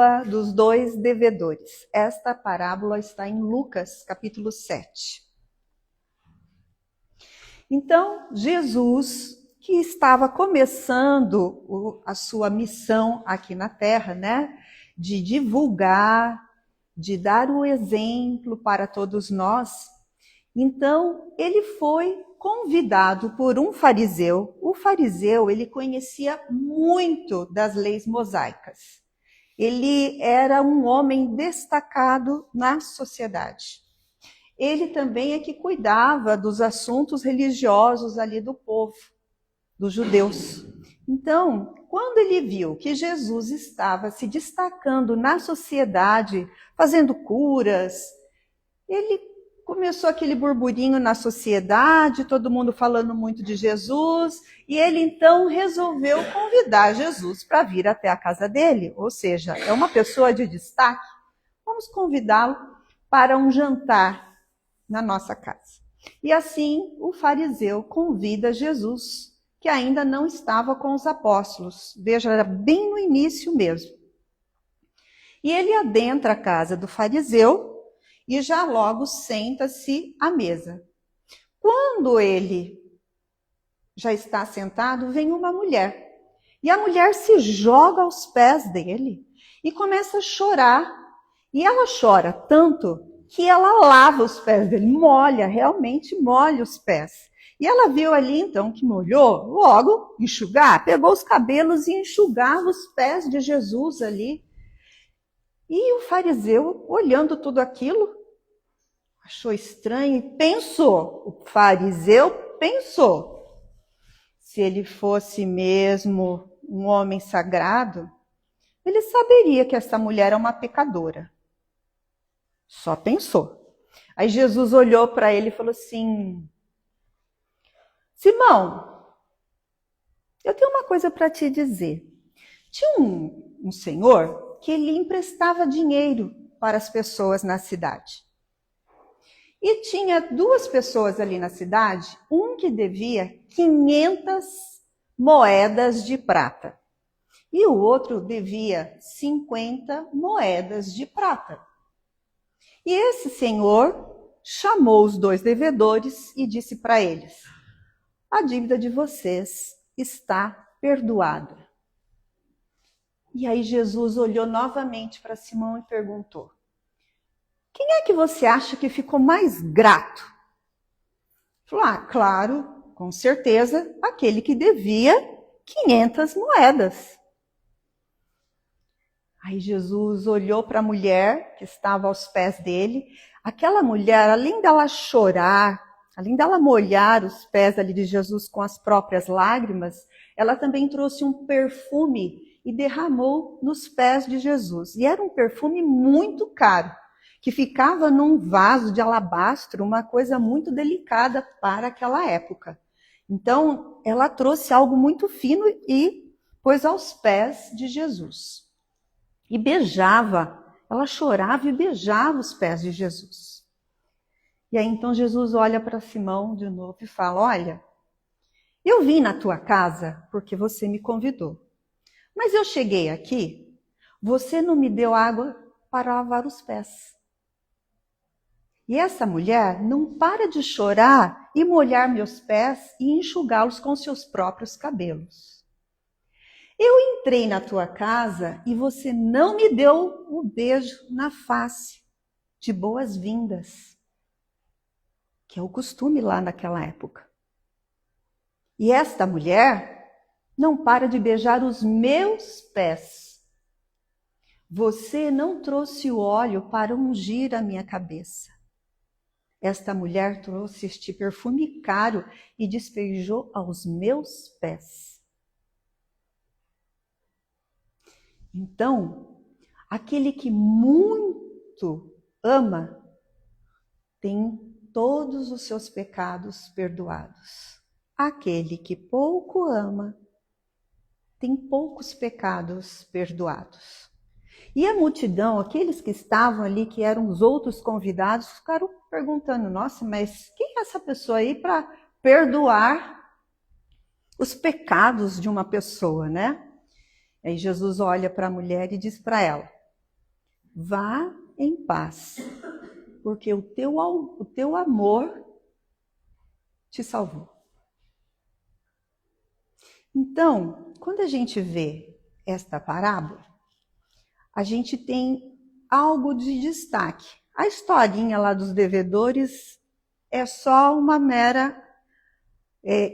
parábola dos dois devedores. Esta parábola está em Lucas, capítulo 7. Então, Jesus, que estava começando a sua missão aqui na Terra, né? De divulgar, de dar o exemplo para todos nós. Então, ele foi convidado por um fariseu. O fariseu, ele conhecia muito das leis mosaicas. Ele era um homem destacado na sociedade. Ele também é que cuidava dos assuntos religiosos ali do povo, dos judeus. Então, quando ele viu que Jesus estava se destacando na sociedade, fazendo curas, ele começou aquele burburinho na sociedade, todo mundo falando muito de Jesus, e ele então resolveu convidar Jesus para vir até a casa dele, ou seja, é uma pessoa de destaque, vamos convidá-lo para um jantar na nossa casa. E assim o fariseu convida Jesus, que ainda não estava com os apóstolos, veja, era bem no início mesmo. E ele adentra a casa do fariseu, e já logo senta-se à mesa. Quando ele já está sentado, vem uma mulher. E a mulher se joga aos pés dele e começa a chorar. E ela chora tanto que ela lava os pés dele, molha, realmente molha os pés. E ela viu ali então que molhou, logo enxugar, pegou os cabelos e enxugava os pés de Jesus ali. E o fariseu, olhando tudo aquilo, achou estranho e pensou, o fariseu pensou, se ele fosse mesmo um homem sagrado, ele saberia que essa mulher é uma pecadora. Só pensou. Aí Jesus olhou para ele e falou assim, Simão, eu tenho uma coisa para te dizer. Tinha um senhor que ele emprestava dinheiro para as pessoas na cidade. E tinha duas pessoas ali na cidade, um que devia 500 moedas de prata e o outro devia 50 moedas de prata. E esse senhor chamou os dois devedores e disse para eles, a dívida de vocês está perdoada. E aí Jesus olhou novamente para Simão e perguntou, quem é que você acha que ficou mais grato? Falou, claro, com certeza, aquele que devia 500 moedas. Aí Jesus olhou para a mulher que estava aos pés dele. Aquela mulher, além dela chorar, além dela molhar os pés ali de Jesus com as próprias lágrimas, ela também trouxe um perfume e derramou nos pés de Jesus. E era um perfume muito caro, que ficava num vaso de alabastro, uma coisa muito delicada para aquela época. Então, ela trouxe algo muito fino e pôs aos pés de Jesus. E beijava, ela chorava e beijava os pés de Jesus. E aí, então, Jesus olha para Simão de novo e fala, olha, eu vim na tua casa porque você me convidou. Mas eu cheguei aqui, você não me deu água para lavar os pés. E essa mulher não para de chorar e molhar meus pés e enxugá-los com seus próprios cabelos. Eu entrei na tua casa e você não me deu um beijo na face de boas-vindas, que é o costume lá naquela época. E esta mulher não para de beijar os meus pés. Você não trouxe o óleo para ungir a minha cabeça. Esta mulher trouxe este perfume caro e despejou aos meus pés. Então, aquele que muito ama, tem todos os seus pecados perdoados. Aquele que pouco ama, tem poucos pecados perdoados. E a multidão, aqueles que estavam ali, que eram os outros convidados, ficaram perguntando, nossa, mas quem é essa pessoa aí para perdoar os pecados de uma pessoa, né? Aí Jesus olha para a mulher e diz para ela, vá em paz, porque o teu amor te salvou. Então, quando a gente vê esta parábola, a gente tem algo de destaque. A historinha lá dos devedores é só uma mera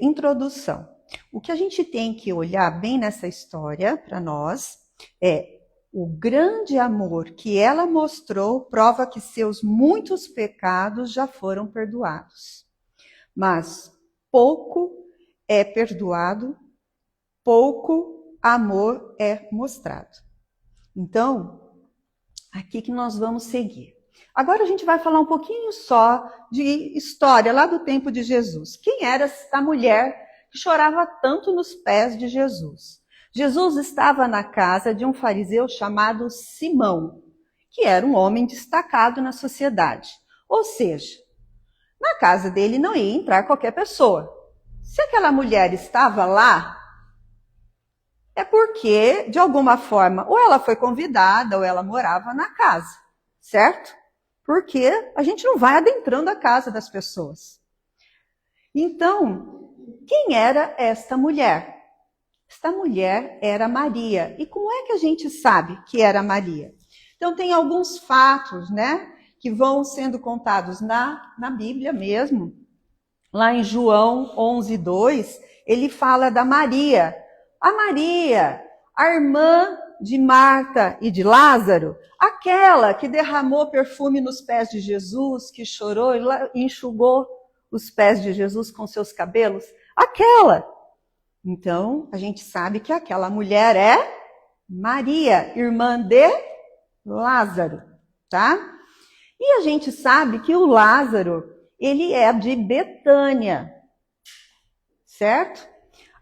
introdução. O que a gente tem que olhar bem nessa história para nós é o grande amor que ela mostrou, prova que seus muitos pecados já foram perdoados. Mas pouco é perdoado, pouco amor é mostrado. Então, aqui que nós vamos seguir. Agora a gente vai falar um pouquinho só de história lá do tempo de Jesus. Quem era essa mulher que chorava tanto nos pés de Jesus? Jesus estava na casa de um fariseu chamado Simão, que era um homem destacado na sociedade. Ou seja, na casa dele não ia entrar qualquer pessoa. Se aquela mulher estava lá, é porque, de alguma forma, ou ela foi convidada ou ela morava na casa, certo? Porque a gente não vai adentrando a casa das pessoas. Então, quem era esta mulher? Esta mulher era Maria. E como é que a gente sabe que era Maria? Então, tem alguns fatos, né, que vão sendo contados na Bíblia mesmo. Lá em João 11:2, ele fala da Maria. A Maria, a irmã de Marta e de Lázaro, aquela que derramou perfume nos pés de Jesus, que chorou e enxugou os pés de Jesus com seus cabelos, aquela. Então, a gente sabe que aquela mulher é Maria, irmã de Lázaro, tá? E a gente sabe que o Lázaro, ele é de Betânia, certo?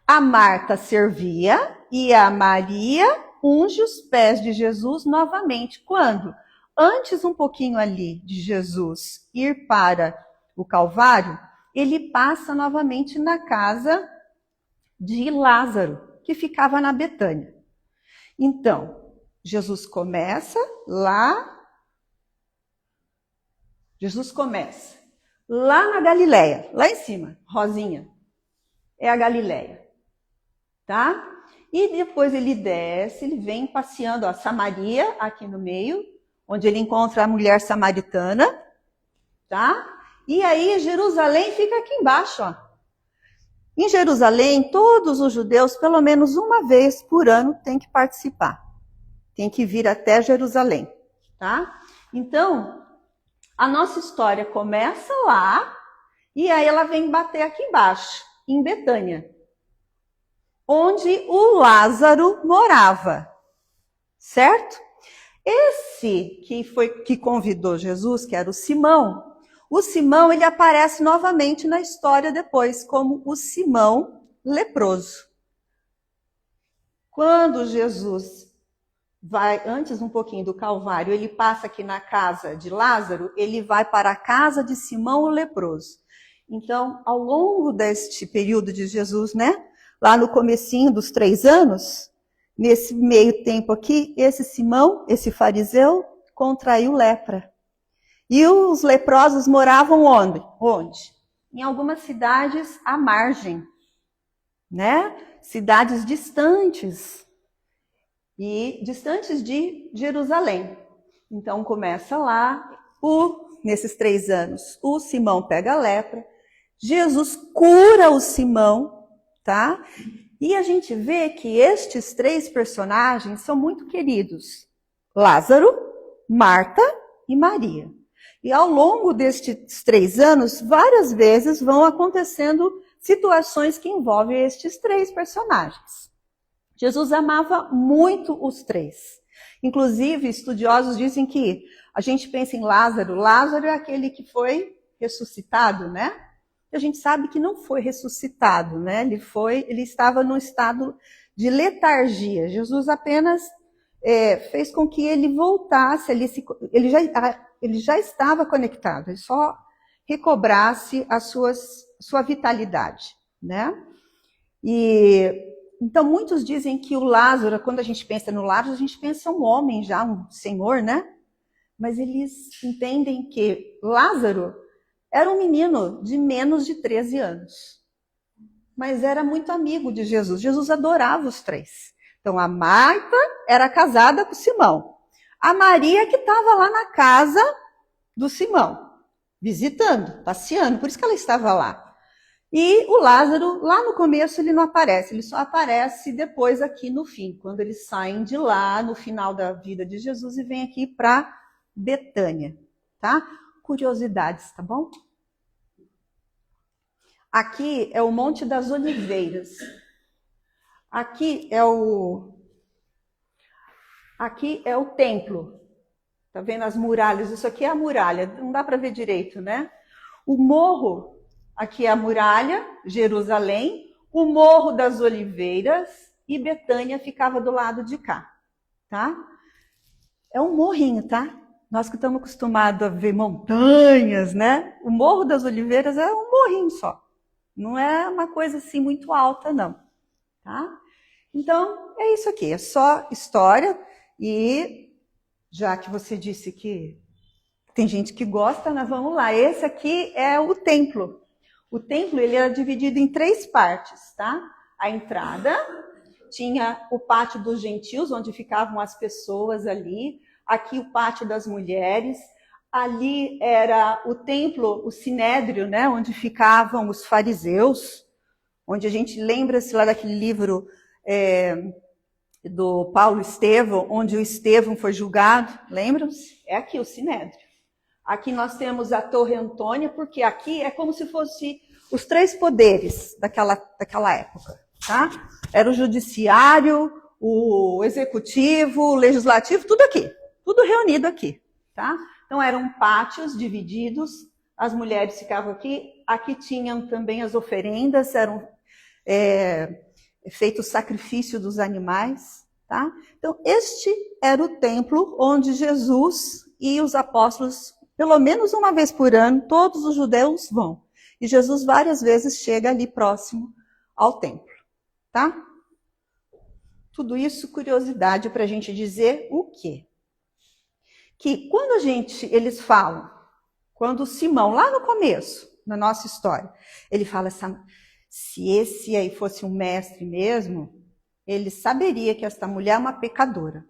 A Marta servia e a Maria unge os pés de Jesus novamente. Quando? Antes um pouquinho ali de Jesus ir para o Calvário, ele passa novamente na casa de Lázaro, que ficava na Betânia. Então, Jesus começa lá na Galileia, lá em cima, Rosinha, é a Galileia, tá? E depois ele desce, ele vem passeando, ó, Samaria, aqui no meio, onde ele encontra a mulher samaritana, tá? E aí Jerusalém fica aqui embaixo, ó. Em Jerusalém, todos os judeus, pelo menos uma vez por ano, têm que participar. Tem que vir até Jerusalém, tá? Então, a nossa história começa lá, e aí ela vem bater aqui embaixo, em Betânia, onde o Lázaro morava, certo? Esse que convidou Jesus, que era o Simão, ele aparece novamente na história depois, como o Simão leproso. Quando Jesus vai, antes um pouquinho do Calvário, ele passa aqui na casa de Lázaro, ele vai para a casa de Simão o leproso. Então, ao longo deste período de Jesus, né, lá no comecinho dos 3 anos, nesse meio tempo aqui, esse Simão, esse fariseu, contraiu lepra. E os leprosos moravam onde? Em algumas cidades à margem, né? Cidades distantes. E distantes de Jerusalém. Então começa lá, nesses 3 anos, o Simão pega a lepra, Jesus cura o Simão, tá? E a gente vê que estes 3 personagens são muito queridos. Lázaro, Marta e Maria. E ao longo destes 3 anos, várias vezes vão acontecendo situações que envolvem estes 3 personagens. Jesus amava muito os 3. Inclusive, estudiosos dizem que a gente pensa em Lázaro. Lázaro é aquele que foi ressuscitado, né? E a gente sabe que não foi ressuscitado, né? Ele estava num estado de letargia. Jesus apenas fez com que ele voltasse, ele já estava conectado, ele só recobrasse a sua vitalidade, né? Então, muitos dizem que o Lázaro, quando a gente pensa no Lázaro, a gente pensa um homem já, um senhor, né? mas eles entendem que Lázaro era um menino de menos de 13 anos, mas era muito amigo de Jesus. Jesus adorava os três. Então, a Marta era casada com Simão. A Maria que estava lá na casa do Simão, visitando, passeando, por isso que ela estava lá. E o Lázaro, lá no começo, ele não aparece, ele só aparece depois aqui no fim, quando eles saem de lá, no final da vida de Jesus, e vêm aqui para Betânia, tá? Curiosidades, tá bom? Aqui é o Monte das Oliveiras. Aqui é o templo. Tá vendo as muralhas? Isso aqui é a muralha, não dá para ver direito, né? O morro, aqui é a muralha, Jerusalém, o Morro das Oliveiras e Betânia ficava do lado de cá, tá? É um morrinho, tá? Nós que estamos acostumados a ver montanhas, né? O Morro das Oliveiras é um morrinho só. Não é uma coisa assim muito alta, não, tá? Então, é isso aqui, é só história e já que você disse que tem gente que gosta, nós vamos lá. Esse aqui é o templo. O templo ele era dividido em 3 partes, tá? A entrada, tinha o pátio dos gentios, onde ficavam as pessoas ali. Aqui o pátio das mulheres. Ali era o templo, o sinédrio, né? Onde ficavam os fariseus. Onde a gente lembra-se lá daquele livro do Paulo Estevão, onde o Estevão foi julgado. Lembram-se? É aqui o sinédrio. Aqui nós temos a Torre Antônia, porque aqui é como se fosse os 3 poderes daquela época, tá? Era o judiciário, o executivo, o legislativo, tudo aqui, tudo reunido aqui, tá? Então eram pátios divididos, as mulheres ficavam aqui, aqui tinham também as oferendas, eram feito o sacrifício dos animais, tá? Então este era o templo onde Jesus e os apóstolos, pelo menos uma vez por ano, todos os judeus vão. E Jesus várias vezes chega ali próximo ao templo, tá? Tudo isso, curiosidade para a gente dizer o quê? Que quando eles falam, quando Simão, lá no começo, na nossa história, ele fala, se esse aí fosse um mestre mesmo, ele saberia que esta mulher é uma pecadora.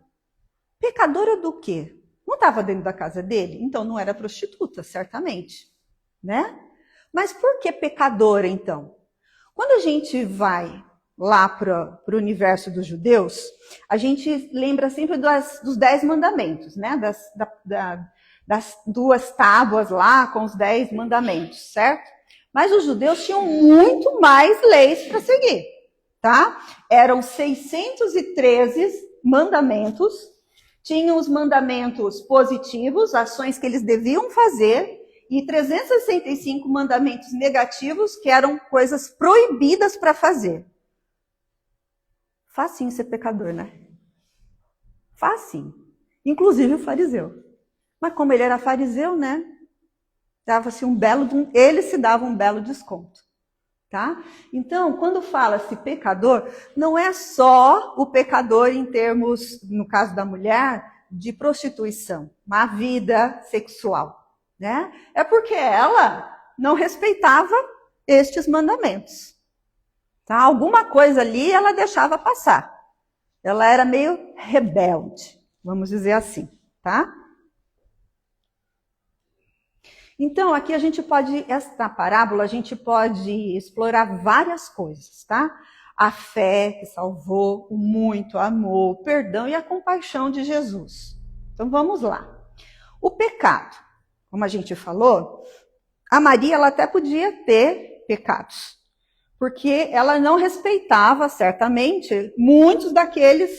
Pecadora do quê? Não estava dentro da casa dele? Então não era prostituta, certamente, né? Mas por que pecadora, então? Quando a gente vai lá para o universo dos judeus, a gente lembra sempre dos 10 mandamentos, né? Das 2 tábuas lá com os 10 mandamentos, certo? Mas os judeus tinham muito mais leis para seguir, tá? Eram 613 mandamentos. Tinham os mandamentos positivos, ações que eles deviam fazer, e 365 mandamentos negativos, que eram coisas proibidas para fazer. Facinho ser pecador, né? Facinho. Inclusive o fariseu. Mas como ele era fariseu, né? Dava-se ele se dava um belo desconto. Tá? Então, quando fala-se pecador, não é só o pecador em termos, no caso da mulher, de prostituição, má vida sexual, né? É porque ela não respeitava estes mandamentos. Tá? Alguma coisa ali ela deixava passar. Ela era meio rebelde, vamos dizer assim, tá? Então, aqui esta parábola, a gente pode explorar várias coisas, tá? A fé que salvou, o muito amor, o perdão e a compaixão de Jesus. Então, vamos lá. O pecado, como a gente falou, a Maria, ela até podia ter pecados, porque ela não respeitava, certamente, muitos daqueles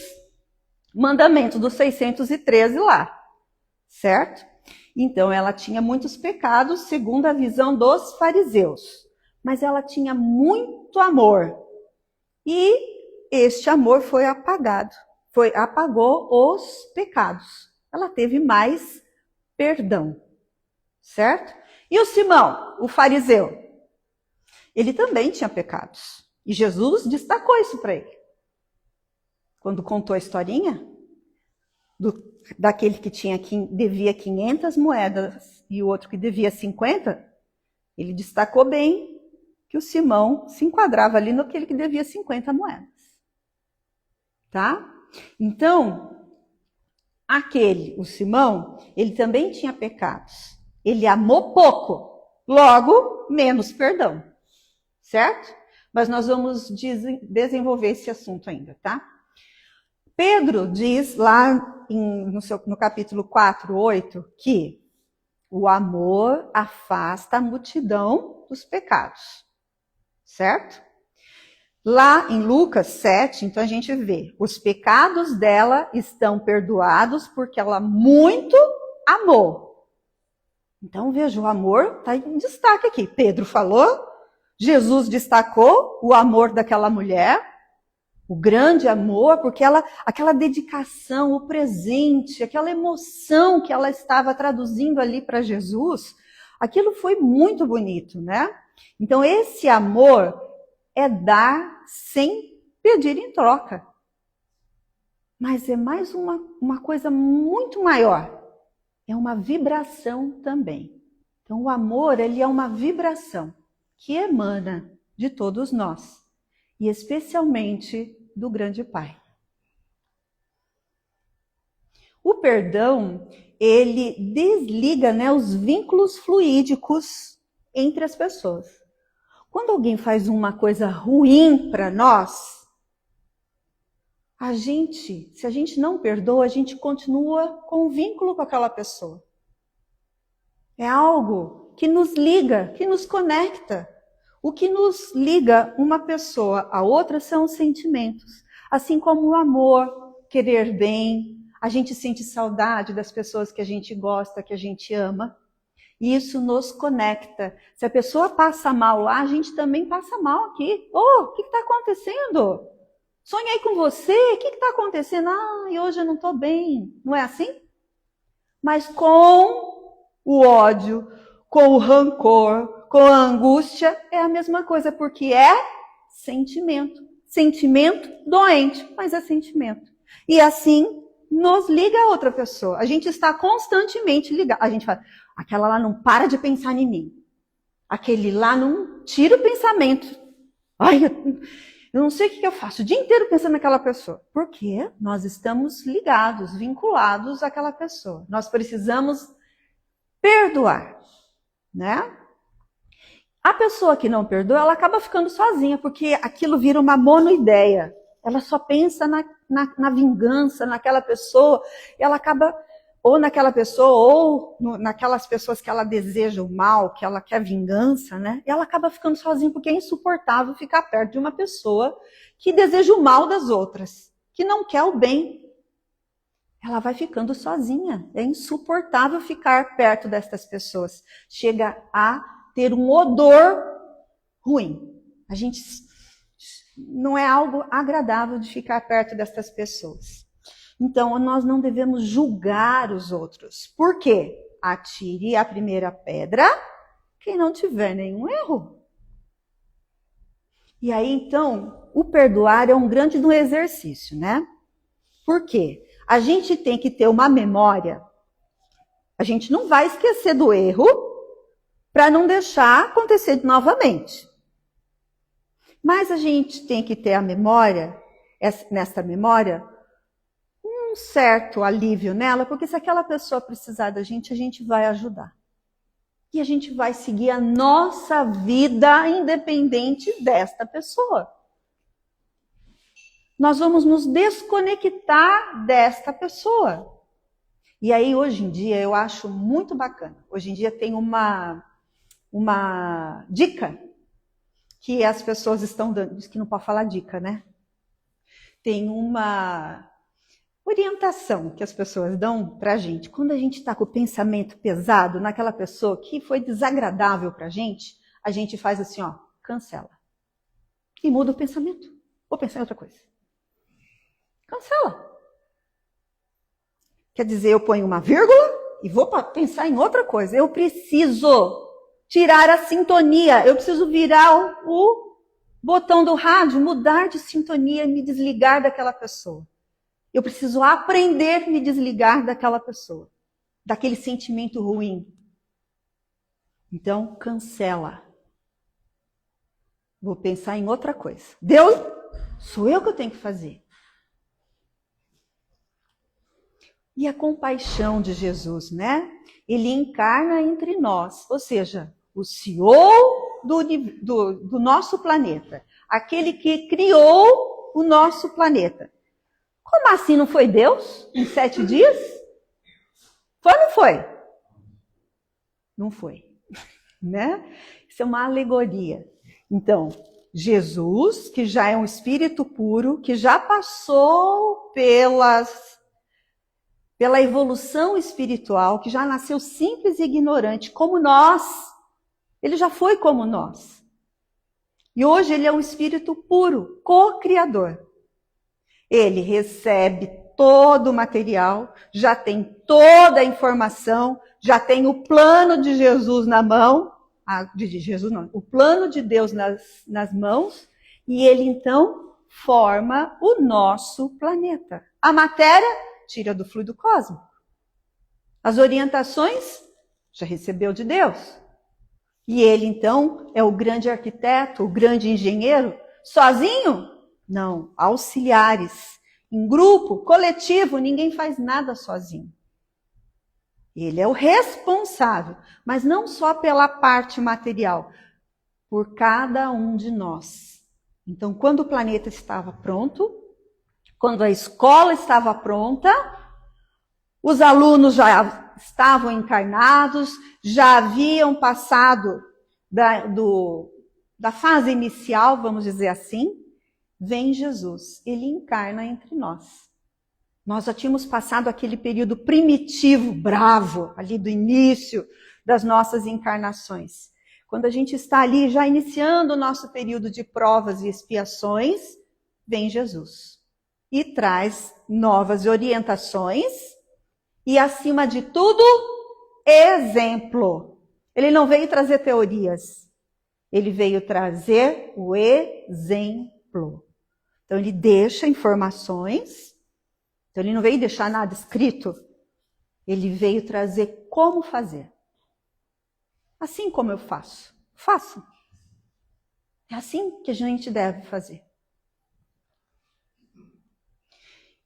mandamentos dos 613 lá, certo? Então, ela tinha muitos pecados, segundo a visão dos fariseus. Mas ela tinha muito amor. E este amor foi apagado. Apagou os pecados. Ela teve mais perdão. Certo? E o Simão, o fariseu? Ele também tinha pecados. E Jesus destacou isso para ele. Quando contou a historinha. daquele que devia 500 moedas e o outro que devia 50, ele destacou bem que o Simão se enquadrava ali naquele que devia 50 moedas. Tá? Então, o Simão, ele também tinha pecados. Ele amou pouco, logo, menos perdão. Certo? Mas nós vamos desenvolver esse assunto ainda, tá? Pedro diz lá no capítulo 4:8, que o amor afasta a multidão dos pecados. Certo? Lá em Lucas 7, então a gente vê, os pecados dela estão perdoados porque ela muito amou. Então veja, o amor está em destaque aqui. Pedro falou, Jesus destacou o amor daquela mulher, o grande amor, porque aquela dedicação, o presente, aquela emoção que ela estava traduzindo ali para Jesus, aquilo foi muito bonito, né? Então esse amor é dar sem pedir em troca. Mas é mais uma coisa muito maior. É uma vibração também. Então o amor, ele é uma vibração que emana de todos nós. E especialmente do grande Pai. O perdão, ele desliga, né, os vínculos fluídicos entre as pessoas. Quando alguém faz uma coisa ruim para nós, se a gente não perdoa, a gente continua com um vínculo com aquela pessoa. É algo que nos liga, que nos conecta. O que nos liga uma pessoa a outra são os sentimentos. Assim como o amor, querer bem, a gente sente saudade das pessoas que a gente gosta, que a gente ama. E isso nos conecta. Se a pessoa passa mal lá, a gente também passa mal aqui. O que está acontecendo? Sonhei com você, o que está acontecendo? E hoje eu não estou bem. Não é assim? Mas com o ódio, com o rancor, com a angústia, é a mesma coisa, porque é sentimento. Sentimento doente, mas é sentimento. E assim nos liga a outra pessoa. A gente está constantemente ligado. A gente fala, aquela lá não para de pensar em mim. Aquele lá não tira o pensamento. Eu não sei o que eu faço o dia inteiro pensando naquela pessoa. Porque nós estamos ligados, vinculados àquela pessoa. Nós precisamos perdoar, né? A pessoa que não perdoa, ela acaba ficando sozinha, porque aquilo vira uma monoideia. Ela só pensa na vingança, naquela pessoa, e ela acaba, ou naquela pessoa, ou naquelas pessoas que ela deseja o mal, que ela quer vingança, né? E ela acaba ficando sozinha, porque é insuportável ficar perto de uma pessoa que deseja o mal das outras, que não quer o bem. Ela vai ficando sozinha. É insuportável ficar perto destas pessoas. Chega a ter um odor ruim. A gente não é algo agradável de ficar perto destas pessoas. Então, nós não devemos julgar os outros. Por quê? Atire a primeira pedra quem não tiver nenhum erro. E aí, então, o perdoar é um grande exercício, né? Por quê? A gente tem que ter uma memória. A gente não vai esquecer do erro para não deixar acontecer novamente. Mas a gente tem que ter a memória, nessa memória, um certo alívio nela, porque se aquela pessoa precisar da gente, a gente vai ajudar. E a gente vai seguir a nossa vida independente desta pessoa. Nós vamos nos desconectar desta pessoa. E aí, hoje em dia, eu acho muito bacana. Hoje em dia tem uma dica que as pessoas estão dando. Diz que não pode falar dica, né? Tem uma orientação que as pessoas dão pra gente. Quando a gente está com o pensamento pesado naquela pessoa que foi desagradável pra gente, a gente faz assim, ó, cancela. E muda o pensamento. Vou pensar em outra coisa. Cancela. Quer dizer, eu ponho uma vírgula e vou pensar em outra coisa. Eu preciso tirar a sintonia. Eu preciso virar o botão do rádio, mudar de sintonia e me desligar daquela pessoa. Eu preciso aprender a me desligar daquela pessoa, daquele sentimento ruim. Então, cancela. Vou pensar em outra coisa. Deus, sou eu que eu tenho que fazer. E a compaixão de Jesus, né? Ele encarna entre nós, ou seja, o CEO do nosso planeta, aquele que criou o nosso planeta. Como assim não foi Deus em 7 dias? Foi ou não foi? Não foi, né? Isso é uma alegoria. Então, Jesus, que já é um espírito puro, que já passou pela evolução espiritual, que já nasceu simples e ignorante, como nós. Ele já foi como nós. E hoje ele é um espírito puro, co-criador. Ele recebe todo o material, já tem toda a informação, já tem o plano de Jesus na mão, o plano de Deus nas mãos, e ele então forma o nosso planeta. A matéria tira do fluido cósmico. As orientações já recebeu de Deus. E ele então é o grande arquiteto, o grande engenheiro, sozinho? Não, auxiliares. Em grupo, coletivo, ninguém faz nada sozinho. Ele é o responsável, mas não só pela parte material, por cada um de nós. Então, quando o planeta estava pronto, quando a escola estava pronta, os alunos já estavam encarnados, já haviam passado da fase inicial, vamos dizer assim, vem Jesus, ele encarna entre nós. Nós já tínhamos passado aquele período primitivo, bravo, ali do início das nossas encarnações. Quando a gente está ali já iniciando o nosso período de provas e expiações, vem Jesus e traz novas orientações e, acima de tudo, exemplo. Ele não veio trazer teorias, ele veio trazer o exemplo. Então, ele deixa informações, então ele não veio deixar nada escrito, ele veio trazer como fazer. Assim como eu faço. Faço. É assim que a gente deve fazer.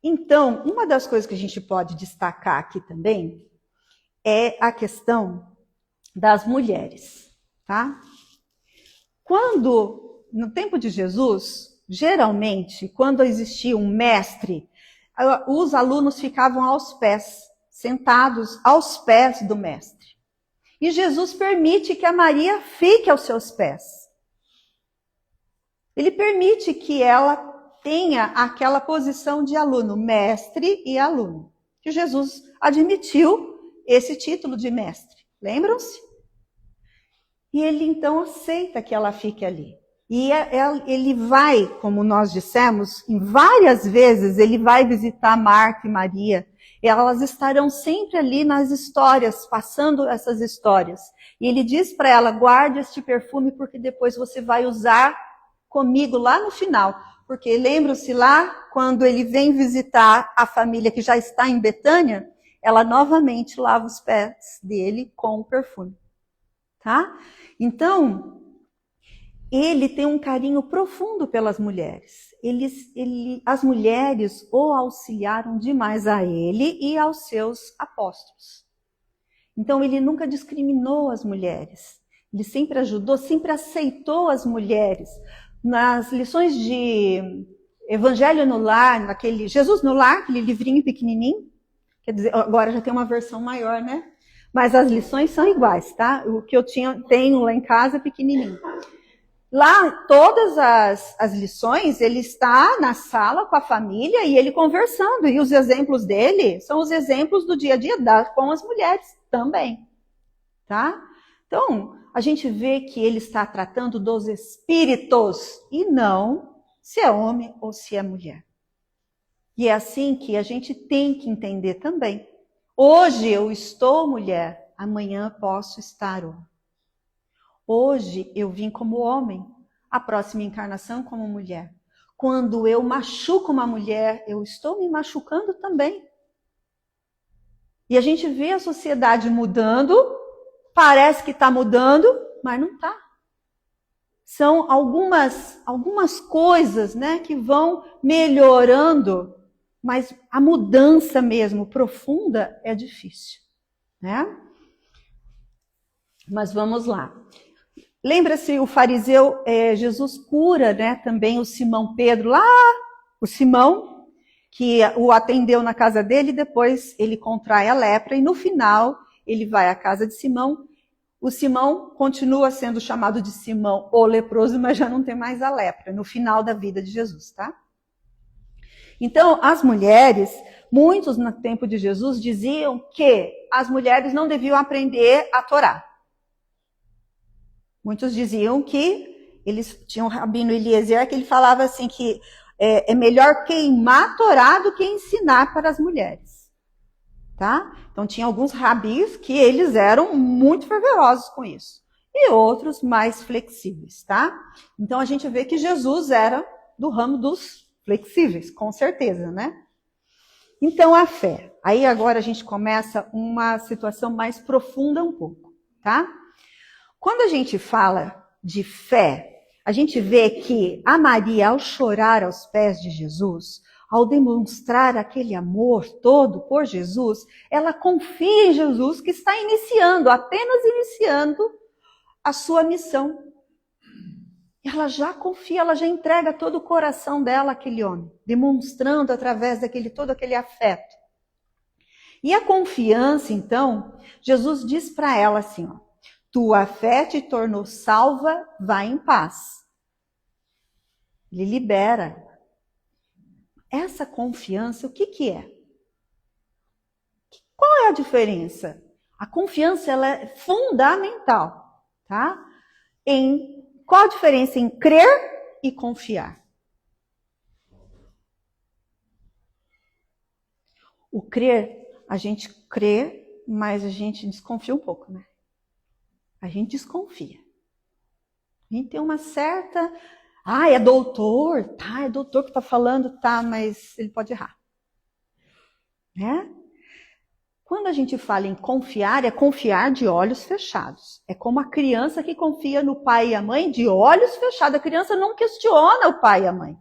Então, uma das coisas que a gente pode destacar aqui também é a questão das mulheres, tá? No tempo de Jesus, geralmente, quando existia um mestre, os alunos ficavam aos pés, sentados aos pés do mestre. E Jesus permite que a Maria fique aos seus pés. Ele permite que ela tenha aquela posição de aluno, mestre e aluno. Que Jesus admitiu esse título de mestre. Lembram-se? E ele então aceita que ela fique ali. E ele vai, como nós dissemos, em várias vezes ele vai visitar Marta e Maria. E elas estarão sempre ali nas histórias, passando essas histórias. E ele diz para ela, guarde este perfume porque depois você vai usar comigo lá no final. Porque lembram-se lá, quando ele vem visitar a família que já está em Betânia, ela novamente lava os pés dele com o perfume. Tá? Então, ele tem um carinho profundo pelas mulheres. As mulheres o auxiliaram demais a ele e aos seus apóstolos. Então, ele nunca discriminou as mulheres. Ele sempre ajudou, sempre aceitou as mulheres. Nas lições de Evangelho no Lar, Jesus no Lar, aquele livrinho pequenininho, quer dizer, agora já tem uma versão maior, né? Mas as lições são iguais, tá? O que eu tenho lá em casa é pequenininho. Lá, todas as lições, ele está na sala com a família e ele conversando. E os exemplos dele são os exemplos do dia a dia com as mulheres também. Tá? Então, a gente vê que ele está tratando dos espíritos e não se é homem ou se é mulher. E é assim que a gente tem que entender também. Hoje eu estou mulher, amanhã posso estar homem. Hoje eu vim como homem, a próxima encarnação como mulher. quando eu machuco uma mulher, eu estou me machucando também. E a gente vê a sociedade mudando, parece que está mudando, mas não está. São algumas coisas, né, que vão melhorando, mas a mudança mesmo profunda é difícil, né? Mas vamos lá. Lembra-se o fariseu, Jesus cura, né, também o Simão Pedro, lá o Simão, que o atendeu na casa dele, e depois ele contrai a lepra, e no final ele vai à casa de Simão. O Simão continua sendo chamado de Simão o leproso, mas já não tem mais a lepra, no final da vida de Jesus, tá? Então, as mulheres, muitos no tempo de Jesus diziam que as mulheres não deviam aprender a Torá. Muitos diziam que eles tinham o Rabino Eliezer, que ele falava assim que é melhor queimar a Torá do que ensinar para as mulheres. Tá? Então tinha alguns rabis que eles eram muito fervorosos com isso. E outros mais flexíveis, tá? Então a gente vê que Jesus era do ramo dos flexíveis, com certeza, né? Então a fé. Aí agora a gente começa uma situação mais profunda um pouco, tá? Quando a gente fala de fé, a gente vê que a Maria, ao chorar aos pés de Jesus, ao demonstrar aquele amor todo por Jesus, ela confia em Jesus que está apenas iniciando a sua missão. Ela já confia, ela já entrega todo o coração dela àquele homem, demonstrando através todo aquele afeto. E a confiança, então, Jesus diz para ela assim, ó, tua fé te tornou salva, vai em paz. Ele libera. Essa confiança, o que é? Qual é a diferença? A confiança ela é fundamental, tá? Qual a diferença em crer e confiar? O crer, a gente crê, mas a gente desconfia um pouco, né? A gente desconfia. A gente tem uma certa... é doutor, tá? É doutor que está falando, tá? Mas ele pode errar. Né? Quando a gente fala em confiar, é confiar de olhos fechados. É como a criança que confia no pai e a mãe de olhos fechados. A criança não questiona o pai e a mãe.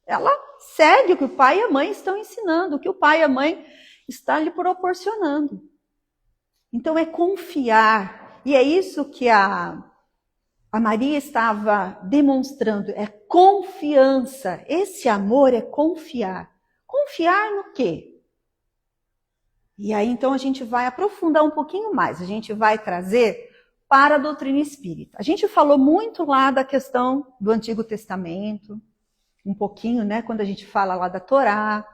Ela segue o que o pai e a mãe estão ensinando, o que o pai e a mãe estão lhe proporcionando. Então é confiar. E é isso que a Maria estava demonstrando, é confiança. Esse amor é confiar. Confiar no quê? E aí, então, a gente vai aprofundar um pouquinho mais. A gente vai trazer para a doutrina espírita. A gente falou muito lá da questão do Antigo Testamento, um pouquinho, né? Quando a gente fala lá da Torá,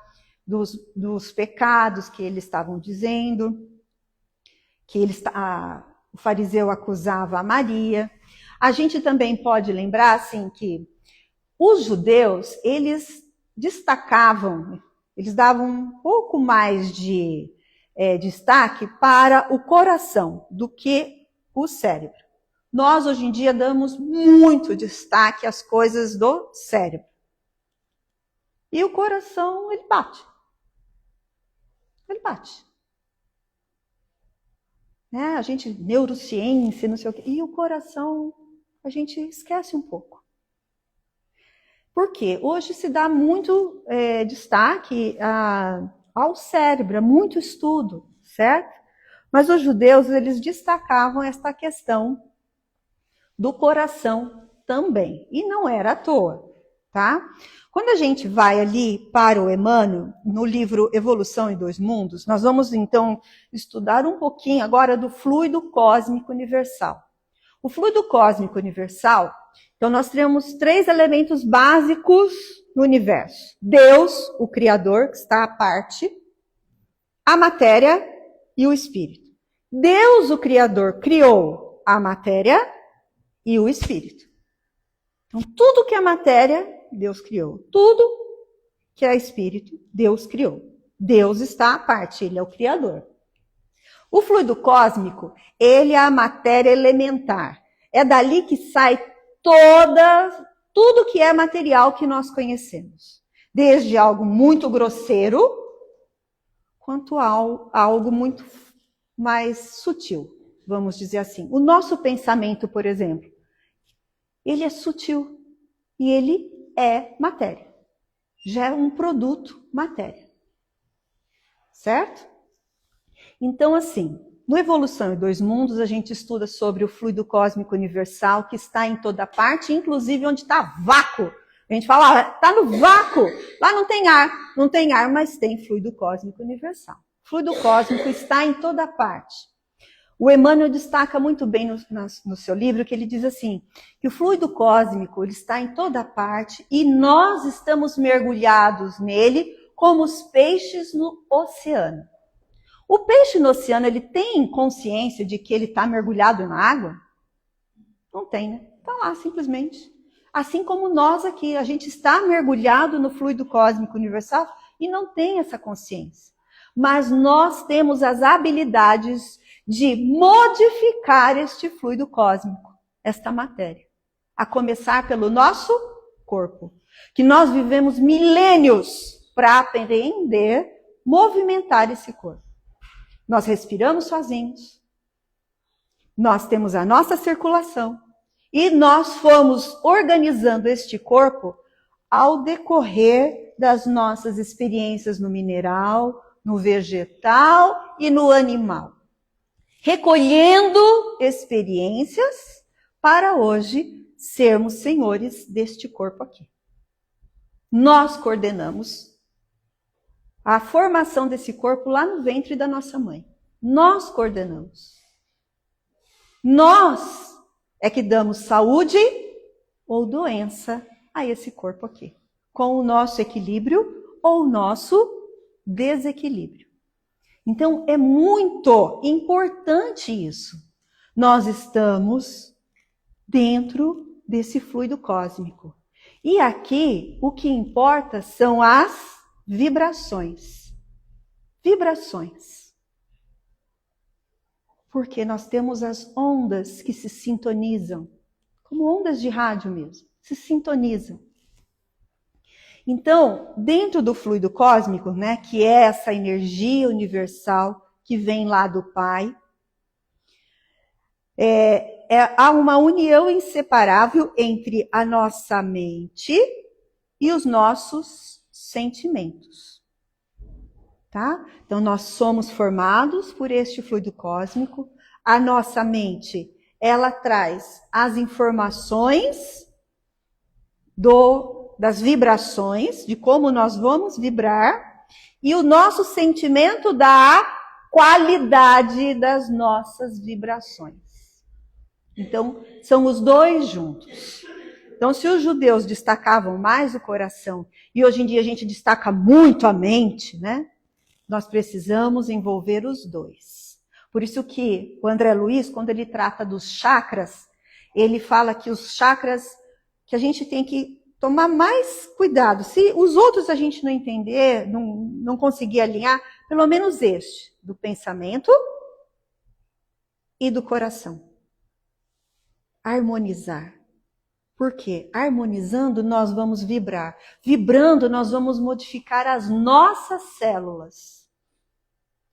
dos pecados que eles estavam dizendo, que o fariseu acusava a Maria. A gente também pode lembrar, assim, que os judeus, eles destacavam, eles davam um pouco mais de destaque para o coração do que o cérebro. Nós, hoje em dia, damos muito destaque às coisas do cérebro. E o coração, ele bate. Ele bate. A gente, neurociência, não sei o quê. E o coração, a gente esquece um pouco. Por quê? Hoje se dá muito destaque ao cérebro, muito estudo, certo? Mas os judeus, eles destacavam esta questão do coração também. E não era à toa, tá? Quando a gente vai ali para o Emmanuel, no livro Evolução em Dois Mundos, nós vamos então estudar um pouquinho agora do fluido cósmico universal. O fluido cósmico universal, então nós temos 3 elementos básicos no universo. Deus, o Criador, que está à parte, a matéria e o espírito. Deus, o Criador, criou a matéria e o espírito. Então, tudo que é matéria, Deus criou. Tudo que é espírito, Deus criou. Deus está à parte, ele é o Criador. O fluido cósmico, ele é a matéria elementar. É dali que sai tudo que é material que nós conhecemos. Desde algo muito grosseiro, quanto a algo muito mais sutil, vamos dizer assim. O nosso pensamento, por exemplo, ele é sutil e ele é matéria. Já é um produto matéria. Certo? Então, assim, no Evolução em Dois Mundos, a gente estuda sobre o fluido cósmico universal que está em toda parte, inclusive onde está vácuo. A gente fala, está no vácuo, lá não tem ar, mas tem fluido cósmico universal. O fluido cósmico está em toda parte. O Emmanuel destaca muito bem no seu livro que ele diz assim, que o fluido cósmico ele está em toda parte e nós estamos mergulhados nele como os peixes no oceano. O peixe no oceano, ele tem consciência de que ele está mergulhado na água? Não tem, né? Está lá, simplesmente. Assim como nós aqui, a gente está mergulhado no fluido cósmico universal e não tem essa consciência. Mas nós temos as habilidades de modificar este fluido cósmico, esta matéria. A começar pelo nosso corpo. Que nós vivemos milênios para aprender, movimentar esse corpo. Nós respiramos sozinhos, nós temos a nossa circulação e nós fomos organizando este corpo ao decorrer das nossas experiências no mineral, no vegetal e no animal. Recolhendo experiências para hoje sermos senhores deste corpo aqui. Nós coordenamos a formação desse corpo lá no ventre da nossa mãe. Nós coordenamos. Nós é que damos saúde ou doença a esse corpo aqui. Com o nosso equilíbrio ou o nosso desequilíbrio. Então, é muito importante isso. Nós estamos dentro desse fluido cósmico. E aqui, o que importa são as vibrações. Vibrações. Porque nós temos as ondas que se sintonizam, como ondas de rádio mesmo, se sintonizam. Então, dentro do fluido cósmico, né, que é essa energia universal que vem lá do Pai, há uma união inseparável entre a nossa mente e os nossos sentimentos. Tá? Então, nós somos formados por este fluido cósmico. A nossa mente, ela traz as informações das vibrações, de como nós vamos vibrar, e o nosso sentimento dá a qualidade das nossas vibrações. Então, são os dois juntos. Então, se os judeus destacavam mais o coração, e hoje em dia a gente destaca muito a mente, né? Nós precisamos envolver os dois. Por isso que o André Luiz, quando ele trata dos chakras, ele fala que os chakras, que a gente tem que tomar mais cuidado. Se os outros a gente não entender, não conseguir alinhar, pelo menos este, do pensamento e do coração. Harmonizar. Por quê? Harmonizando, nós vamos vibrar. Vibrando, nós vamos modificar as nossas células.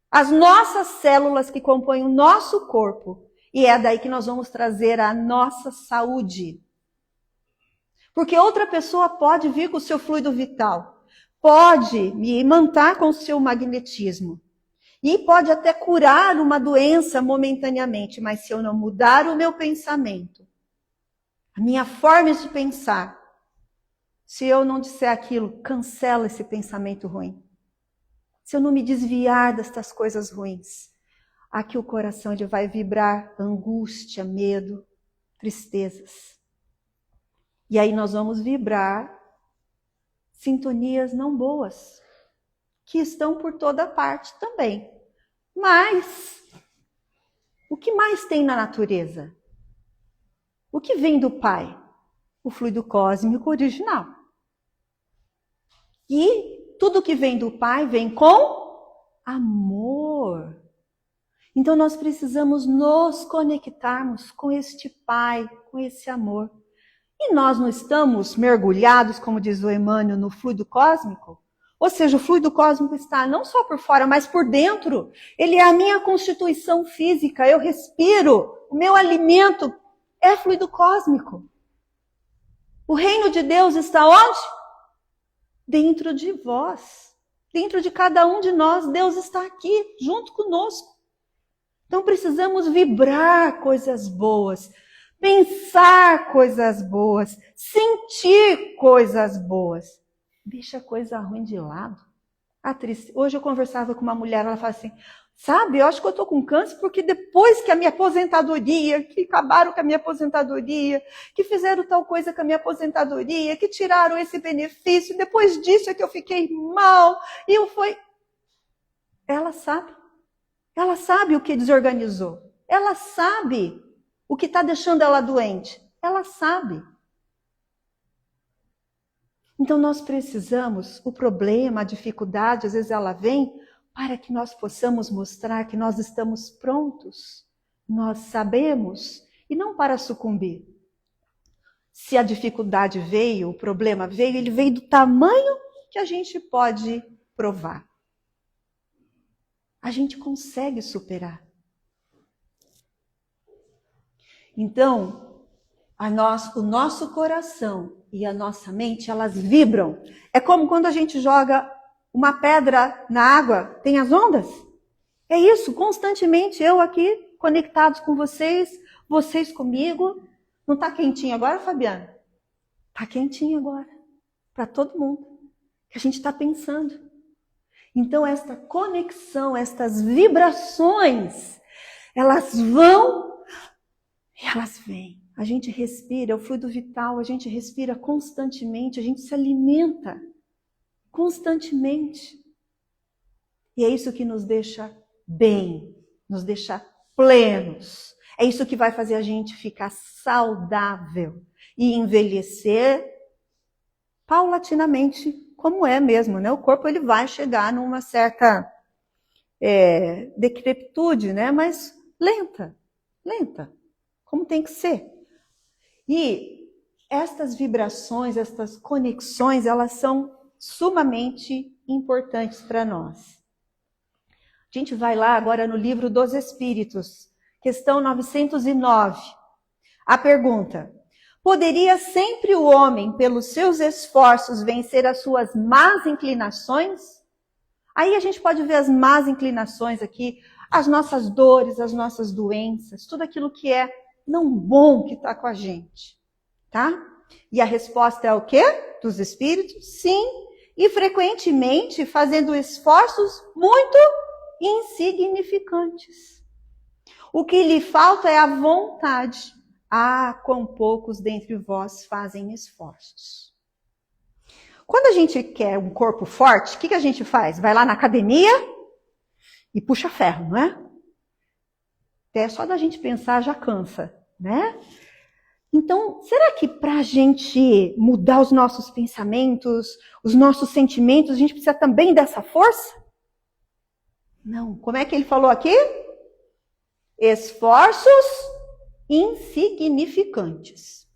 As nossas células que compõem o nosso corpo. E é daí que nós vamos trazer a nossa saúde. Porque outra pessoa pode vir com o seu fluido vital. Pode me imantar com o seu magnetismo. E pode até curar uma doença momentaneamente. Mas se eu não mudar o meu pensamento, a minha forma de pensar, se eu não disser aquilo, cancela esse pensamento ruim. Se eu não me desviar destas coisas ruins, aqui o coração ele vai vibrar angústia, medo, tristezas. E aí nós vamos vibrar sintonias não boas, que estão por toda parte também. Mas, o que mais tem na natureza? O que vem do Pai? O fluido cósmico original. E tudo que vem do Pai vem com amor. Então nós precisamos nos conectarmos com este Pai, com esse amor. E nós não estamos mergulhados, como diz o Emmanuel, no fluido cósmico? Ou seja, o fluido cósmico está não só por fora, mas por dentro. Ele é a minha constituição física, eu respiro, o meu alimento é fluido cósmico. O reino de Deus está onde? Dentro de vós. Dentro de cada um de nós, Deus está aqui, junto conosco. Então precisamos vibrar coisas boas, pensar coisas boas, sentir coisas boas. Deixa a coisa ruim de lado. Hoje eu conversava com uma mulher, ela fala assim, sabe, eu acho que eu estou com câncer porque depois que a minha aposentadoria, que acabaram com a minha aposentadoria, que fizeram tal coisa com a minha aposentadoria, que tiraram esse benefício, depois disso é que eu fiquei mal. E eu fui... Ela sabe o que desorganizou. Ela sabe o que está deixando ela doente. Ela sabe. Então nós precisamos, o problema, a dificuldade, às vezes ela vem para que nós possamos mostrar que nós estamos prontos, nós sabemos, e não para sucumbir. Se a dificuldade veio, o problema veio, ele veio do tamanho que a gente pode provar. A gente consegue superar. Então, o nosso coração e a nossa mente, elas vibram. É como quando a gente joga uma pedra na água, tem as ondas? É isso, constantemente eu aqui, conectados com vocês, vocês comigo. Não está quentinho agora, Fabiana? Está quentinho agora, para todo mundo, que a gente está pensando. Então, esta conexão, estas vibrações, elas vão e elas vêm. A gente respira, é o fluido vital, a gente respira constantemente, a gente se alimenta constantemente. E é isso que nos deixa bem, nos deixa plenos. É isso que vai fazer a gente ficar saudável e envelhecer paulatinamente, como é mesmo, né? O corpo ele vai chegar numa certa decrepitude, né? Mas lenta, como tem que ser. E estas vibrações, estas conexões, elas são sumamente importantes para nós. A gente vai lá agora no Livro dos Espíritos, questão 909. A pergunta: poderia sempre o homem, pelos seus esforços, vencer as suas más inclinações? Aí a gente pode ver as más inclinações aqui, as nossas dores, as nossas doenças, tudo aquilo que é não bom que está com a gente, tá? E a resposta é o quê? Dos espíritos? Sim, e frequentemente fazendo esforços muito insignificantes. O que lhe falta é a vontade. Ah, quão poucos dentre vós fazem esforços. Quando a gente quer um corpo forte, o que a gente faz? Vai lá na academia e puxa ferro, não é? Até só da gente pensar já cansa, né? Então, será que para a gente mudar os nossos pensamentos, os nossos sentimentos, a gente precisa também dessa força? Não. Como é que ele falou aqui? Esforços insignificantes.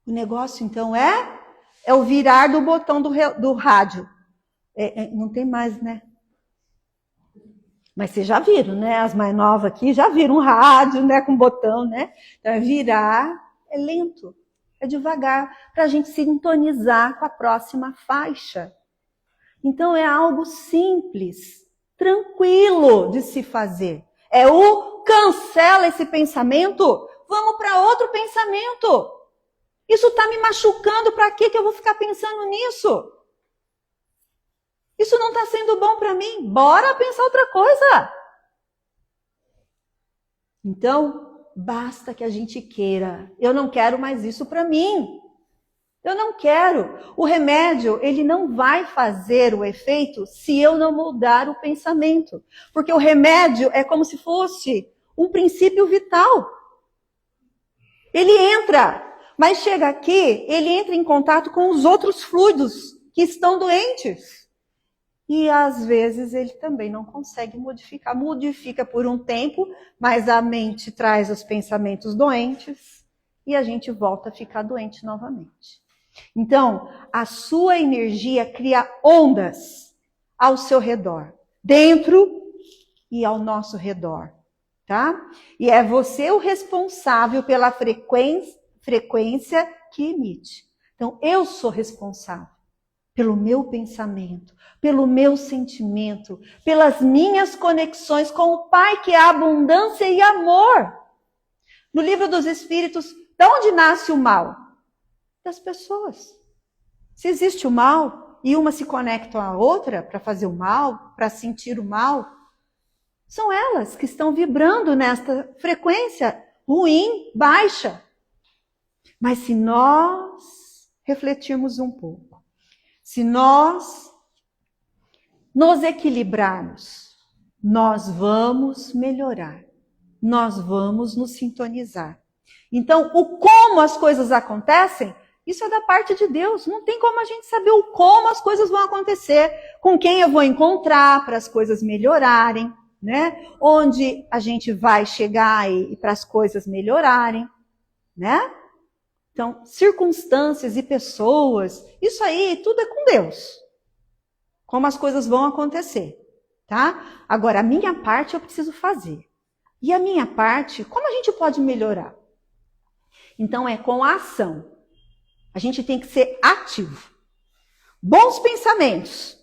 O negócio, então, é o virar do botão do rádio. Não tem mais, né? Mas vocês já viram, né? As mais novas aqui já viram um rádio, né? Com botão, né? Então, é virar, é lento, é devagar, para a gente sintonizar com a próxima faixa. Então, é algo simples, tranquilo de se fazer. É o cancela esse pensamento, vamos para outro pensamento. Isso está me machucando, para que eu vou ficar pensando nisso? Isso não está sendo bom para mim. Bora pensar outra coisa. Então, basta que a gente queira. Eu não quero mais isso para mim. Eu não quero. O remédio, ele não vai fazer o efeito se eu não mudar o pensamento. Porque o remédio é como se fosse um princípio vital. Ele entra, mas chega aqui, ele entra em contato com os outros fluidos que estão doentes. E às vezes ele também não consegue modificar. Modifica por um tempo, mas a mente traz os pensamentos doentes e a gente volta a ficar doente novamente. Então, a sua energia cria ondas ao seu redor, dentro e ao nosso redor, tá? E é você o responsável pela frequência que emite. Então, eu sou responsável pelo meu pensamento, pelo meu sentimento, pelas minhas conexões com o Pai, que é abundância e amor. No livro dos Espíritos, de onde nasce o mal? Das pessoas. Se existe o mal e uma se conecta à outra para fazer o mal, para sentir o mal, são elas que estão vibrando nesta frequência ruim, baixa. Mas se nós refletirmos um pouco, se nós nos equilibrarmos, nós vamos melhorar, nós vamos nos sintonizar. Então, o como as coisas acontecem, isso é da parte de Deus. Não tem como a gente saber o como as coisas vão acontecer, com quem eu vou encontrar para as coisas melhorarem, né? Onde a gente vai chegar e para as coisas melhorarem, né? Então, circunstâncias e pessoas, isso aí tudo é com Deus. Como as coisas vão acontecer, tá? Agora, a minha parte eu preciso fazer. E a minha parte, como a gente pode melhorar? Então, é com a ação. A gente tem que ser ativo. Bons pensamentos.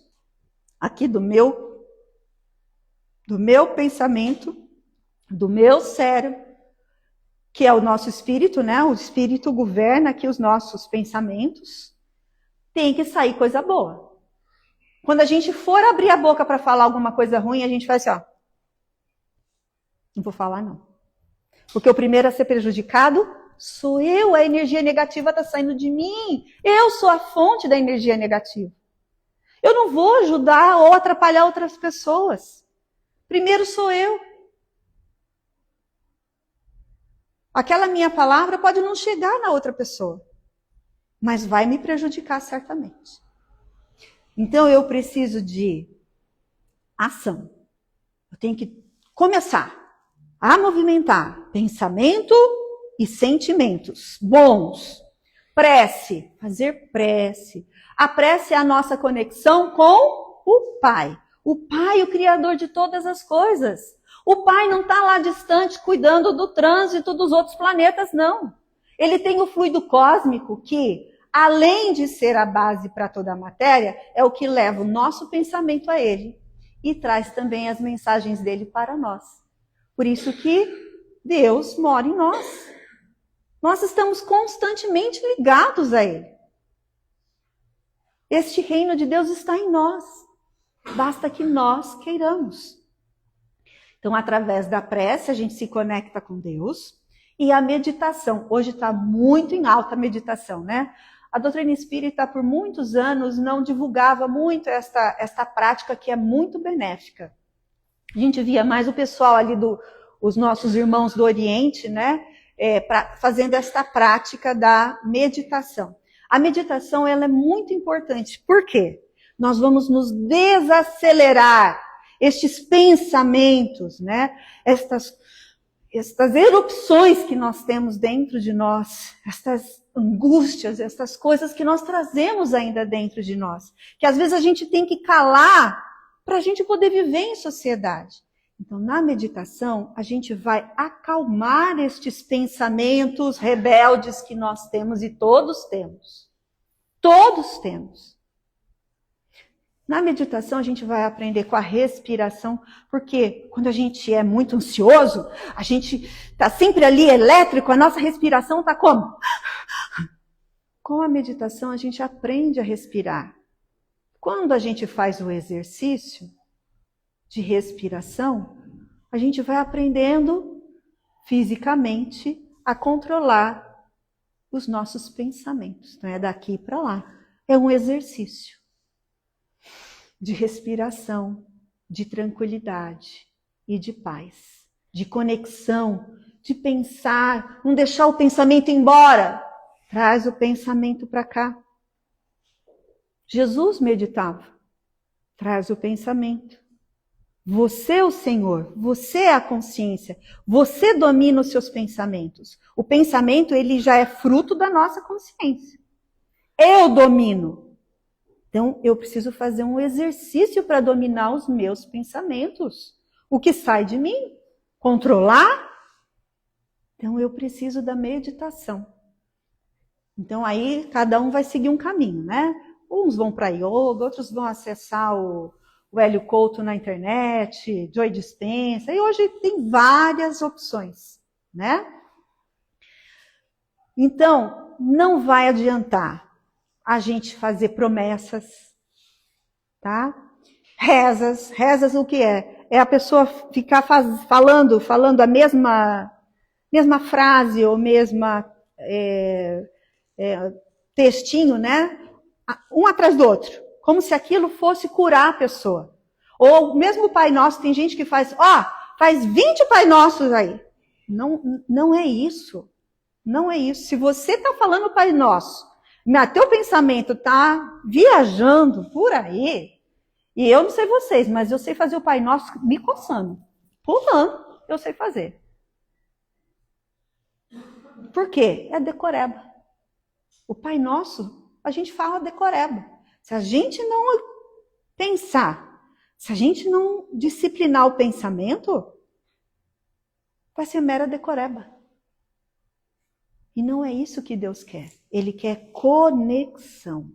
Aqui do meu pensamento, do meu cérebro, que é o nosso espírito, né? O espírito governa aqui os nossos pensamentos. Tem que sair coisa boa. Quando a gente for abrir a boca para falar alguma coisa ruim, a gente faz assim, ó. Não vou falar, não. Porque o primeiro a ser prejudicado sou eu, a energia negativa está saindo de mim. Eu sou a fonte da energia negativa. Eu não vou ajudar ou atrapalhar outras pessoas. Primeiro sou eu. Aquela minha palavra pode não chegar na outra pessoa, mas vai me prejudicar certamente. Então eu preciso de ação. Eu tenho que começar a movimentar pensamento e sentimentos bons. Prece, fazer prece. A prece é a nossa conexão com o Pai. O Pai, o Criador de todas as coisas. O Pai não está lá distante cuidando do trânsito dos outros planetas, não. Ele tem o fluido cósmico que, além de ser a base para toda a matéria, é o que leva o nosso pensamento a Ele e traz também as mensagens dele para nós. Por isso que Deus mora em nós. Nós estamos constantemente ligados a Ele. Este reino de Deus está em nós. Basta que nós queiramos. Então, através da prece, a gente se conecta com Deus. E a meditação. Hoje está muito em alta a meditação, né? A doutrina espírita, por muitos anos, não divulgava muito esta prática que é muito benéfica. A gente via mais o pessoal ali, os nossos irmãos do Oriente, né? Fazendo esta prática da meditação. A meditação ela é muito importante. Por quê? Nós vamos nos desacelerar estes pensamentos, né? Estas erupções que nós temos dentro de nós, estas angústias, estas coisas que nós trazemos ainda dentro de nós, que às vezes a gente tem que calar para a gente poder viver em sociedade. Então, na meditação, a gente vai acalmar estes pensamentos rebeldes que nós temos e todos temos. Todos temos. Na meditação, a gente vai aprender com a respiração, porque quando a gente é muito ansioso, a gente está sempre ali elétrico, a nossa respiração está como? Com a meditação, a gente aprende a respirar. Quando a gente faz o exercício de respiração, a gente vai aprendendo fisicamente a controlar os nossos pensamentos. Não é daqui para lá. É um exercício de respiração, de tranquilidade e de paz, de conexão, de pensar, não deixar o pensamento embora. Traz o pensamento para cá. Jesus meditava. Traz o pensamento. Você é o Senhor, você é a consciência, você domina os seus pensamentos. O pensamento, ele já é fruto da nossa consciência. Eu domino. Então, eu preciso fazer um exercício para dominar os meus pensamentos. O que sai de mim? Controlar? Então, eu preciso da meditação. Então, aí, cada um vai seguir um caminho, né? Uns vão para yoga, outros vão acessar o Hélio Couto na internet, Joy Dispenza, e hoje tem várias opções, né? Então, não vai adiantar a gente fazer promessas, tá? Rezas o que é? É a pessoa ficar falando a mesma frase ou mesma textinho, né? Um atrás do outro, como se aquilo fosse curar a pessoa. Ou mesmo o Pai Nosso, tem gente que faz 20 Pai Nossos aí. Não é isso. Não é isso. Se você está falando Pai Nosso, mas teu pensamento está viajando por aí, e eu não sei vocês, mas eu sei fazer o Pai Nosso me coçando, pulando, eu sei fazer. Por quê? É decoreba. O Pai Nosso, a gente fala decoreba. Se a gente não pensar, se a gente não disciplinar o pensamento, vai ser mera decoreba. E não é isso que Deus quer. Ele quer conexão,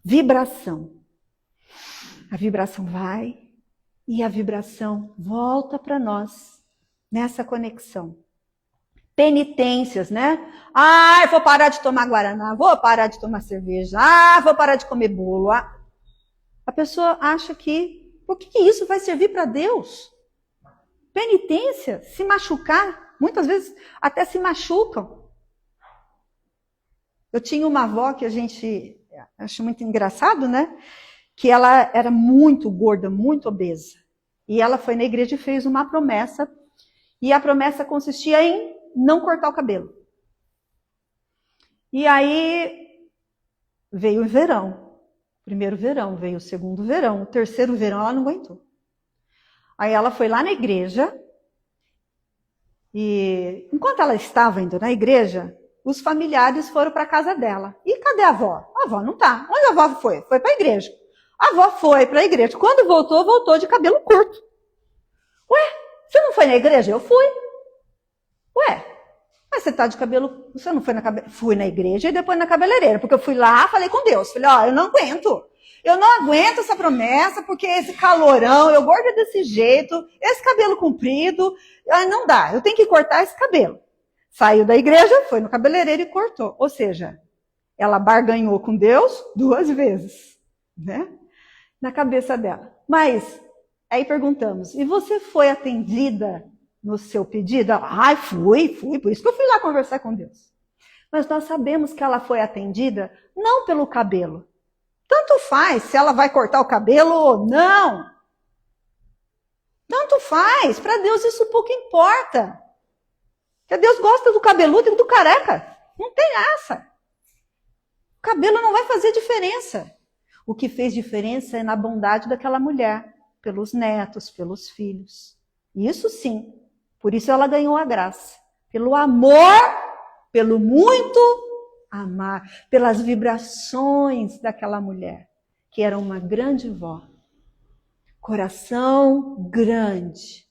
vibração. A vibração vai e a vibração volta para nós nessa conexão. Penitências, né? Eu vou parar de tomar guaraná, vou parar de tomar cerveja, vou parar de comer bolo. A pessoa acha que, por que isso vai servir para Deus? Penitência, se machucar, muitas vezes até se machucam. Eu tinha uma avó que a gente acha muito engraçado, né? Que ela era muito gorda, muito obesa. E ela foi na igreja e fez uma promessa. E a promessa consistia em não cortar o cabelo. E aí veio o verão. Primeiro verão, veio o segundo verão. O terceiro verão ela não aguentou. Aí ela foi lá na igreja. E enquanto ela estava indo na igreja, os familiares foram para a casa dela. E cadê a avó? A avó não tá. Onde a avó foi? Foi para a igreja. A avó foi para a igreja. Quando voltou, voltou de cabelo curto. Ué, você não foi na igreja? Eu fui. Ué, mas você tá de cabelo... Você não foi na cabeleireira? Fui na igreja e depois na cabeleireira. Porque eu fui lá, falei com Deus. Falei, eu não aguento. Eu não aguento essa promessa, porque esse calorão, eu gordo desse jeito, esse cabelo comprido, não dá. Eu tenho que cortar esse cabelo. Saiu da igreja, foi no cabeleireiro e cortou. Ou seja, ela barganhou com Deus 2 vezes, né? Na cabeça dela. Mas, aí perguntamos, e você foi atendida no seu pedido? Fui, por isso que eu fui lá conversar com Deus. Mas nós sabemos que ela foi atendida não pelo cabelo. Tanto faz se ela vai cortar o cabelo ou não. Tanto faz, para Deus isso pouco importa. Porque Deus gosta do cabeludo e do careca. Não tem essa. O cabelo não vai fazer diferença. O que fez diferença é na bondade daquela mulher, pelos netos, pelos filhos. Isso sim. Por isso ela ganhou a graça. Pelo amor, pelo muito amar, pelas vibrações daquela mulher, que era uma grande vó. Coração grande.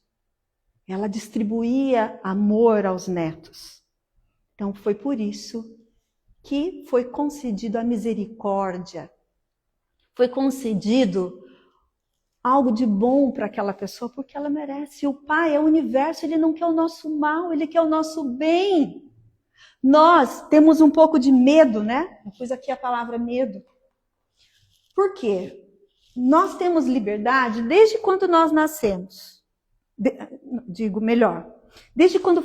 Ela distribuía amor aos netos. Então foi por isso que foi concedido a misericórdia. Foi concedido algo de bom para aquela pessoa, porque ela merece. O Pai é o universo, Ele não quer o nosso mal, Ele quer o nosso bem. Nós temos um pouco de medo, né? Eu pus aqui a palavra medo. Por quê? Nós temos liberdade desde quando nós nascemos. Digo melhor, desde quando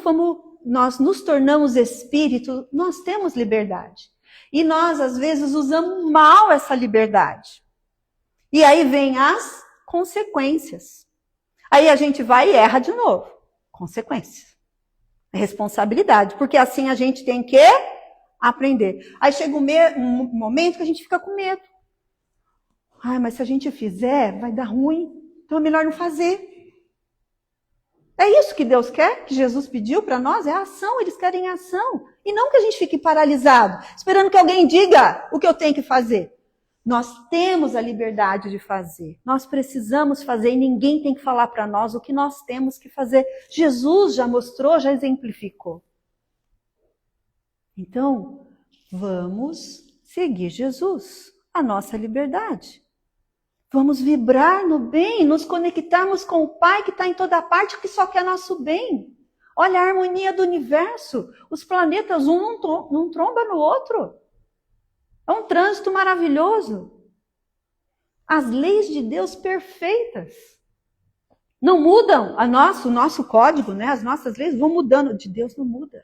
nós nos tornamos espírito, nós temos liberdade. E nós, às vezes, usamos mal essa liberdade. E aí vem as consequências. Aí a gente vai e erra de novo. Consequências. Responsabilidade. Porque assim a gente tem que aprender. Aí chega um momento que a gente fica com medo. Mas se a gente fizer, vai dar ruim. Então é melhor não fazer. É isso que Deus quer, que Jesus pediu para nós, é a ação, eles querem ação. E não que a gente fique paralisado, esperando que alguém diga o que eu tenho que fazer. Nós temos a liberdade de fazer, nós precisamos fazer e ninguém tem que falar para nós o que nós temos que fazer. Jesus já mostrou, já exemplificou. Então, vamos seguir Jesus, a nossa liberdade. Vamos vibrar no bem, nos conectarmos com o Pai que está em toda parte, que só quer nosso bem. Olha a harmonia do universo. Os planetas, um não tromba no outro. É um trânsito maravilhoso. As leis de Deus perfeitas. Não mudam o nosso código, né? As nossas leis vão mudando. De Deus não muda.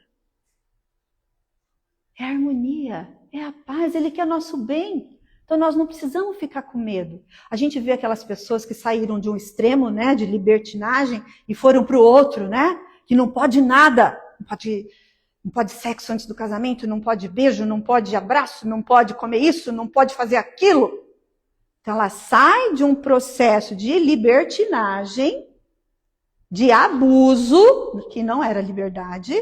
É a harmonia, é a paz, Ele quer nosso bem. Então nós não precisamos ficar com medo. A gente vê aquelas pessoas que saíram de um extremo, né, de libertinagem e foram para o outro, né, que não pode nada, não pode sexo antes do casamento, não pode beijo, não pode abraço, não pode comer isso, não pode fazer aquilo. Então ela sai de um processo de libertinagem, de abuso, que não era liberdade,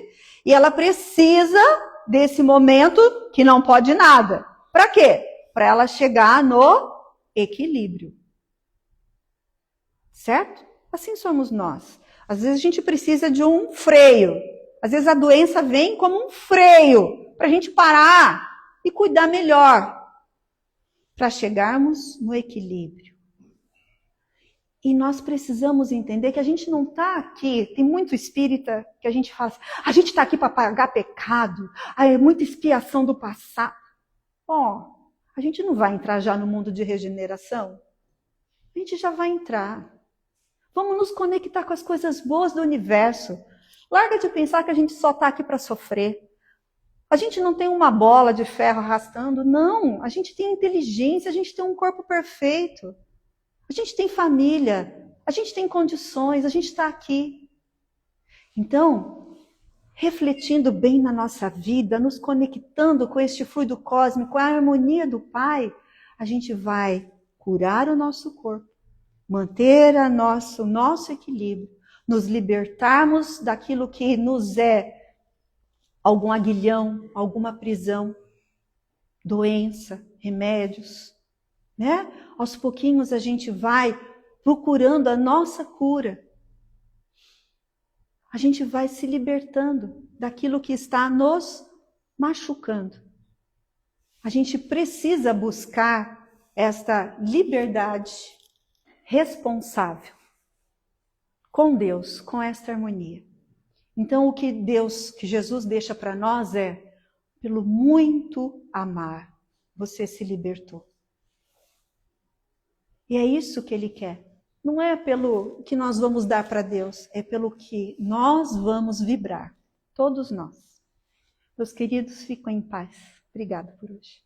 e ela precisa desse momento que não pode nada. Para quê? Para ela chegar no equilíbrio. Certo? Assim somos nós. Às vezes a gente precisa de um freio. Às vezes a doença vem como um freio para a gente parar e cuidar melhor. Para chegarmos no equilíbrio. E nós precisamos entender que a gente não está aqui, tem muito espírita que a gente fala assim, a gente está aqui para pagar pecado, é muita expiação do passado. A gente não vai entrar já no mundo de regeneração? A gente já vai entrar. Vamos nos conectar com as coisas boas do universo. Larga de pensar que a gente só está aqui para sofrer. A gente não tem uma bola de ferro arrastando, não. A gente tem inteligência, a gente tem um corpo perfeito. A gente tem família, a gente tem condições, a gente está aqui. Então, refletindo bem na nossa vida, nos conectando com este fluido cósmico, com a harmonia do Pai, a gente vai curar o nosso corpo, manter o nosso equilíbrio, nos libertarmos daquilo que nos é algum aguilhão, alguma prisão, doença, remédios, né? Aos pouquinhos a gente vai procurando a nossa cura. A gente vai se libertando daquilo que está nos machucando. A gente precisa buscar esta liberdade responsável com Deus, com esta harmonia. Então o que Jesus deixa para nós é, pelo muito amar, você se libertou. E é isso que Ele quer. Não é pelo que nós vamos dar para Deus, é pelo que nós vamos vibrar. Todos nós. Meus queridos, fiquem em paz. Obrigada por hoje.